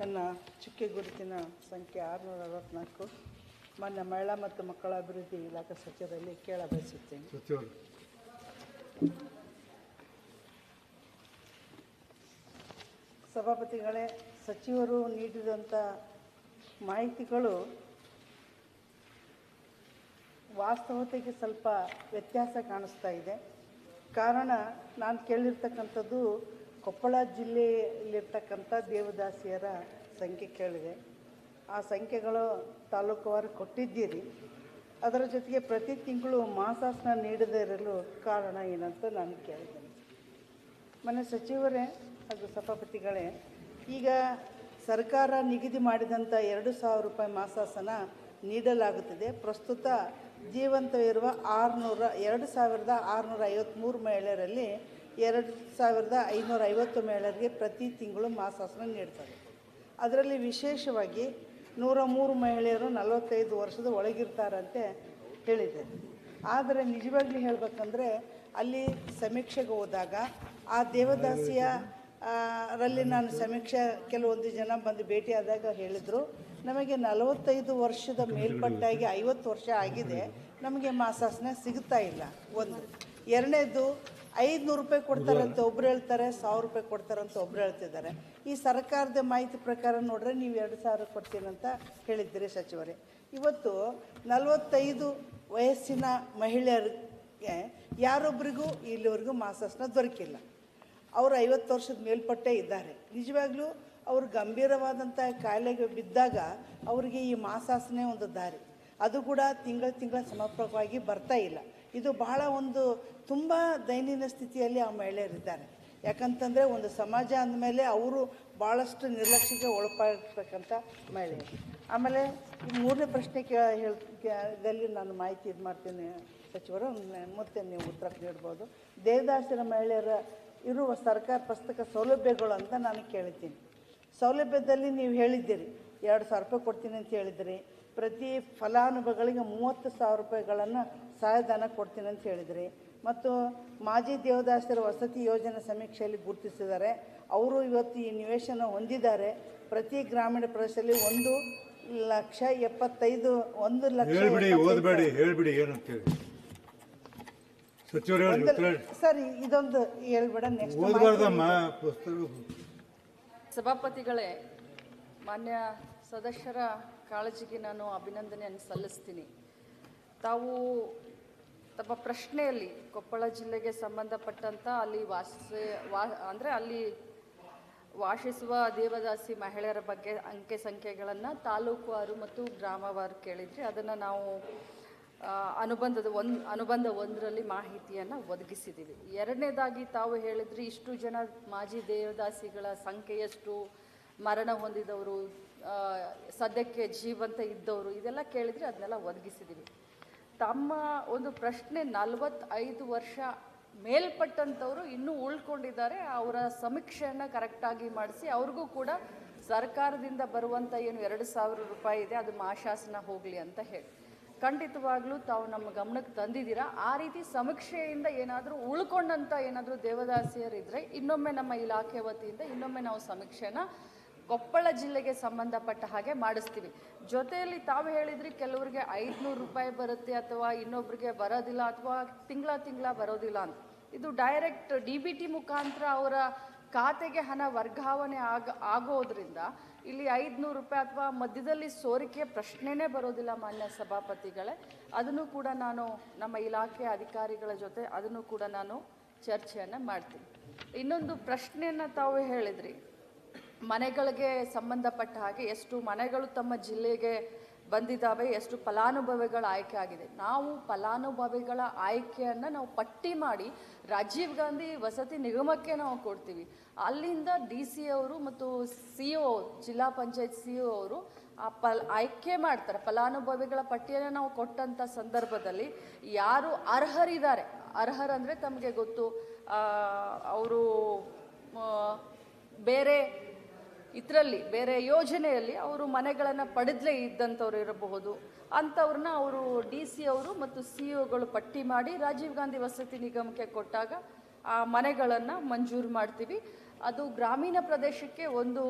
ನನ್ನ ಚುಕ್ಕೆ ಗುರುತಿನ ಸಂಖ್ಯೆ 664 ಮಾನ್ಯ ಮಹಿಳಾ ಮತ್ತು ಮಕ್ಕಳ ಅಭಿವೃದ್ಧಿ ಇಲಾಖೆ ಸಚಿವರಲ್ಲಿ ಕೇಳಬಯಸುತ್ತೇನೆ. ಸಭಾಪತಿಗಳೇ, ಸಚಿವರು ನೀಡಿದಂಥ ಮಾಹಿತಿಗಳು ವಾಸ್ತವತೆಗೆ ಸ್ವಲ್ಪ ವ್ಯತ್ಯಾಸ ಕಾಣಿಸ್ತಾ ಇದೆ. ಕಾರಣ, ನಾನು ಕೇಳಿರ್ತಕ್ಕಂಥದ್ದು ಕೊಪ್ಪಳ ಜಿಲ್ಲೆಯಲ್ಲಿರ್ತಕ್ಕಂಥ ದೇವದಾಸಿಯರ ಸಂಖ್ಯೆ ಕೇಳಿದೆ. ಆ ಸಂಖ್ಯೆಗಳು ತಾಲೂಕುವಾರು ಕೊಟ್ಟಿದ್ದೀರಿ. ಅದರ ಜೊತೆಗೆ ಪ್ರತಿ ತಿಂಗಳು ಮಾಸಾಸನ ನೀಡದೇ ಇರಲು ಕಾರಣ ಏನಂತ ನಾನು ಕೇಳಿದ್ದೇನೆ. ಮನೆ ಸಚಿವರೇ ಹಾಗೂ ಸಭಾಪತಿಗಳೇ, ಈಗ ಸರ್ಕಾರ ನಿಗದಿ ಮಾಡಿದಂಥ 2,000 ರೂಪಾಯಿ ಮಾಸಾಸನ ನೀಡಲಾಗುತ್ತಿದೆ. ಪ್ರಸ್ತುತ ಜೀವಂತವಿರುವ 2,653 ಮಹಿಳೆಯರಲ್ಲಿ 2,550 ಮಹಿಳೆಯರಿಗೆ ಪ್ರತಿ ತಿಂಗಳು ಮಾಸಾಸನ ನೀಡ್ತಾರೆ. ಅದರಲ್ಲಿ ವಿಶೇಷವಾಗಿ 103 ಮಹಿಳೆಯರು 45 ವರ್ಷದ ಒಳಗಿರ್ತಾರಂತೆ ಹೇಳಿದ್ದಾರೆ. ಆದರೆ ನಿಜವಾಗ್ಲೂ ಹೇಳಬೇಕಂದ್ರೆ ಅಲ್ಲಿ ಸಮೀಕ್ಷೆಗೆ ಹೋದಾಗ ಆ ದೇವದಾಸಿಯ ರಲ್ಲಿ ನಾನು ಕೆಲವೊಂದು ಜನ ಬಂದು ಭೇಟಿಯಾದಾಗ ಹೇಳಿದರು, ನಮಗೆ 45 ವರ್ಷದ ಮೇಲ್ಪಟ್ಟಾಗಿ 50 ವರ್ಷ ಆಗಿದೆ, ನಮಗೆ ಮಾಸಾಸನ ಸಿಗ್ತಾ ಇಲ್ಲ. ಒಂದು. ಎರಡನೇದು 500 ರೂಪಾಯಿ ಕೊಡ್ತಾರಂತ ಒಬ್ರು ಹೇಳ್ತಾರೆ, 1,000 ರೂಪಾಯಿ ಕೊಡ್ತಾರಂತ ಒಬ್ರು ಹೇಳ್ತಿದ್ದಾರೆ. ಈ ಸರ್ಕಾರದ ಮಾಹಿತಿ ಪ್ರಕಾರ ನೋಡ್ರೆ ನೀವು 2,000 ಕೊಡ್ತೀನಂತ ಹೇಳಿದ್ದೀರಿ ಸಚಿವರೇ. ಇವತ್ತು 45 ವಯಸ್ಸಿನ ಮಹಿಳೆಯರಿಗೆ ಯಾರೊಬ್ಬರಿಗೂ ಇಲ್ಲಿವರೆಗೂ ಮಾಸಾಸನ ದೊರಕಿಲ್ಲ. ಅವರು 50 ವರ್ಷದ ಮೇಲ್ಪಟ್ಟೇ ಇದ್ದಾರೆ. ನಿಜವಾಗ್ಲೂ ಅವರು ಗಂಭೀರವಾದಂಥ ಕಾಯಿಲೆಗೆ ಬಿದ್ದಾಗ ಅವರಿಗೆ ಈ ಮಾಸಾಸನೆ ಒಂದು ದಾರಿ. ಅದು ಕೂಡ ತಿಂಗಳ ಸಮರ್ಪಕವಾಗಿ ಬರ್ತಾ ಇಲ್ಲ. ಇದು ಬಹಳ ಒಂದು ತುಂಬ ದೈನಂದಿನ ಸ್ಥಿತಿಯಲ್ಲಿ ಆ ಮಹಿಳೆಯರಿದ್ದಾರೆ. ಯಾಕಂತಂದರೆ ಒಂದು ಸಮಾಜ ಅಂದಮೇಲೆ ಅವರು ಭಾಳಷ್ಟು ನಿರ್ಲಕ್ಷ್ಯಕ್ಕೆ ಒಳಪಡಿರ್ತಕ್ಕಂಥ ಮಹಿಳೆಯರು. ಆಮೇಲೆ ಮೂರನೇ ಪ್ರಶ್ನೆ ಇದರಲ್ಲಿ ನಾನು ಮಾಹಿತಿ ಇದು ಮಾಡ್ತೀನಿ ಸಚಿವರು, ಮತ್ತೆ ನೀವು ಉತ್ತರ ನೀಡ್ಬೋದು. ದೇವದಾಸಿಯರ ಮಹಿಳೆಯರ ಇರುವ ಸರ್ಕಾರ ಪುಸ್ತಕ ಸೌಲಭ್ಯಗಳು ಅಂತ ನಾನು ಕೇಳಿದ್ದೀನಿ. ಸೌಲಭ್ಯದಲ್ಲಿ ನೀವು ಹೇಳಿದ್ದೀರಿ 2,000 ರೂಪಾಯಿ ಕೊಡ್ತೀನಿ ಅಂತ ಹೇಳಿದಿರಿ. ಪ್ರತಿ ಫಲಾನುಭವಿಗಳಿಗೆ 30,000 ರೂಪಾಯಿಗಳನ್ನು ಸಹಾಯಧನ ಕೊಡ್ತೀನಿ ಅಂತ ಹೇಳಿದಿರಿ. ಮತ್ತು ಮಾಜಿ ದೇವದಾಸಿಯರ ವಸತಿ ಯೋಜನೆ ಸಮೀಕ್ಷೆಯಲ್ಲಿ ಗುರುತಿಸಿದ್ದಾರೆ. ಅವರು ಇವತ್ತು ಈ ನಿವೇಶನ ಹೊಂದಿದ್ದಾರೆ. ಪ್ರತಿ ಗ್ರಾಮೀಣ ಪ್ರದೇಶದಲ್ಲಿ 1,75,000 ಸರಿ, ಇದೊಂದು ಹೇಳ್ಬೇಡ. ನೆಕ್ಸ್ಟ್ ಸಭಾಪತಿಗಳೇ, ಮಾನ್ಯ ಸದಸ್ಯರ ಕಾಳಜಿಗೆ ನಾನು ಅಭಿನಂದನೆಯನ್ನು ಸಲ್ಲಿಸ್ತೀನಿ. ತಾವು ತಮ್ಮ ಪ್ರಶ್ನೆಯಲ್ಲಿ ಕೊಪ್ಪಳ ಜಿಲ್ಲೆಗೆ ಸಂಬಂಧಪಟ್ಟಂಥ ಅಲ್ಲಿ ಅಲ್ಲಿ ವಾಸಿಸುವ ದೇವದಾಸಿ ಮಹಿಳೆಯರ ಬಗ್ಗೆ ಅಂಕೆ ಸಂಖ್ಯೆಗಳನ್ನು ತಾಲೂಕುವಾರು ಮತ್ತು ಗ್ರಾಮವಾರು ಕೇಳಿದ್ರಿ. ಅದನ್ನು ನಾವು ಅನುಬಂಧ 1ರಲ್ಲಿ ಮಾಹಿತಿಯನ್ನು ಒದಗಿಸಿದ್ದೀವಿ. ಎರಡನೇದಾಗಿ ತಾವು ಹೇಳಿದ್ರಿ, ಇಷ್ಟು ಜನ ಮಾಜಿ ದೇವದಾಸಿಗಳ ಸಂಖ್ಯೆ ಎಷ್ಟು, ಮರಣ ಹೊಂದಿದವರು, ಸದ್ಯಕ್ಕೆ ಜೀವಂತ ಇದ್ದವರು, ಇದೆಲ್ಲ ಕೇಳಿದರೆ ಅದನ್ನೆಲ್ಲ ಒದಗಿಸಿದ್ದೀವಿ. ತಮ್ಮ ಒಂದು ಪ್ರಶ್ನೆ 45 ವರ್ಷ ಮೇಲ್ಪಟ್ಟಂಥವರು ಇನ್ನೂ ಉಳ್ಕೊಂಡಿದ್ದಾರೆ, ಅವರ ಸಮೀಕ್ಷೆಯನ್ನು ಕರೆಕ್ಟಾಗಿ ಮಾಡಿಸಿ ಅವ್ರಿಗೂ ಕೂಡ ಸರ್ಕಾರದಿಂದ ಬರುವಂಥ ಏನು 2,000 ರೂಪಾಯಿ ಇದೆ ಅದು ಮಾಸಾಸನ ಹೋಗಲಿ ಅಂತ ಹೇಳಿ ಖಂಡಿತವಾಗ್ಲೂ ತಾವು ನಮ್ಮ ಗಮನಕ್ಕೆ ತಂದಿದ್ದೀರಾ. ಆ ರೀತಿ ಸಮೀಕ್ಷೆಯಿಂದ ಏನಾದರೂ ಉಳ್ಕೊಂಡಂಥ ಏನಾದರೂ ದೇವದಾಸಿಯರಿದ್ದರೆ ಇನ್ನೊಮ್ಮೆ ನಮ್ಮ ಇಲಾಖೆ ವತಿಯಿಂದ ಇನ್ನೊಮ್ಮೆ ನಾವು ಸಮೀಕ್ಷೆನ ಕೊಪ್ಪಳ ಜಿಲ್ಲೆಗೆ ಸಂಬಂಧಪಟ್ಟ ಹಾಗೆ ಮಾಡಿಸ್ತೀವಿ. ಜೊತೆಯಲ್ಲಿ ತಾವು ಹೇಳಿದ್ರಿ ಕೆಲವರಿಗೆ 500 ರೂಪಾಯಿ ಬರುತ್ತೆ ಅಥವಾ ಇನ್ನೊಬ್ರಿಗೆ ಬರೋದಿಲ್ಲ ಅಥವಾ ತಿಂಗಳ ಬರೋದಿಲ್ಲ ಅಂತ. ಇದು ಡೈರೆಕ್ಟ್ DBT ಮುಖಾಂತರ ಅವರ ಖಾತೆಗೆ ಹಣ ವರ್ಗಾವಣೆ ಆಗೋದ್ರಿಂದ ಇಲ್ಲಿ 500 ರೂಪಾಯಿ ಅಥವಾ ಮಧ್ಯದಲ್ಲಿ ಸೋರಿಕೆ ಪ್ರಶ್ನೆನೇ ಬರೋದಿಲ್ಲ ಮಾನ್ಯ ಸಭಾಪತಿಗಳೇ. ಅದನ್ನು ಕೂಡ ನಾನು ನಮ್ಮ ಇಲಾಖೆ ಅಧಿಕಾರಿಗಳ ಜೊತೆ ಅದನ್ನು ಕೂಡ ನಾನು ಚರ್ಚೆಯನ್ನು ಮಾಡ್ತೀನಿ. ಇನ್ನೊಂದು ಪ್ರಶ್ನೆಯನ್ನು ತಾವು ಹೇಳಿದ್ರಿ, ಮನೆಗಳಿಗೆ ಸಂಬಂಧಪಟ್ಟ ಹಾಗೆ ಎಷ್ಟು ಮನೆಗಳು ತಮ್ಮ ಜಿಲ್ಲೆಗೆ ಬಂದಿದ್ದಾವೆ, ಎಷ್ಟು ಫಲಾನುಭವಿಗಳ ಆಯ್ಕೆ ಆಗಿದೆ. ನಾವು ಫಲಾನುಭವಿಗಳ ಆಯ್ಕೆಯನ್ನು ನಾವು ಪಟ್ಟಿ ಮಾಡಿ ರಾಜೀವ್ ಗಾಂಧಿ ವಸತಿ ನಿಗಮಕ್ಕೆ ನಾವು ಕೊಡ್ತೀವಿ. ಅಲ್ಲಿಂದ DC ಅವರು ಮತ್ತು CO ಜಿಲ್ಲಾ ಪಂಚಾಯತ್ CO ಅವರು ಆಯ್ಕೆ ಮಾಡ್ತಾರೆ. ಫಲಾನುಭವಿಗಳ ಪಟ್ಟಿಯನ್ನು ನಾವು ಕೊಟ್ಟಂಥ ಸಂದರ್ಭದಲ್ಲಿ ಯಾರು ಅರ್ಹರಿದ್ದಾರೆ, ಅರ್ಹರಂದರೆ ತಮಗೆ ಗೊತ್ತು, ಅವರು ಬೇರೆ ಯೋಜನೆಯಲ್ಲಿ ಅವರು ಮನೆಗಳನ್ನು ಪಡೆದಲೇ ಇದ್ದಂಥವ್ರು ಇರಬಹುದು. ಅಂಥವ್ರನ್ನ ಅವರು DC ಅವರು ಮತ್ತು COಗಳು ಪಟ್ಟಿ ಮಾಡಿ ರಾಜೀವ್ ಗಾಂಧಿ ವಸತಿ ನಿಗಮಕ್ಕೆ ಕೊಟ್ಟಾಗ ಆ ಮನೆಗಳನ್ನು ಮಂಜೂರು ಮಾಡ್ತೀವಿ. ಅದು ಗ್ರಾಮೀಣ ಪ್ರದೇಶಕ್ಕೆ ಒಂದು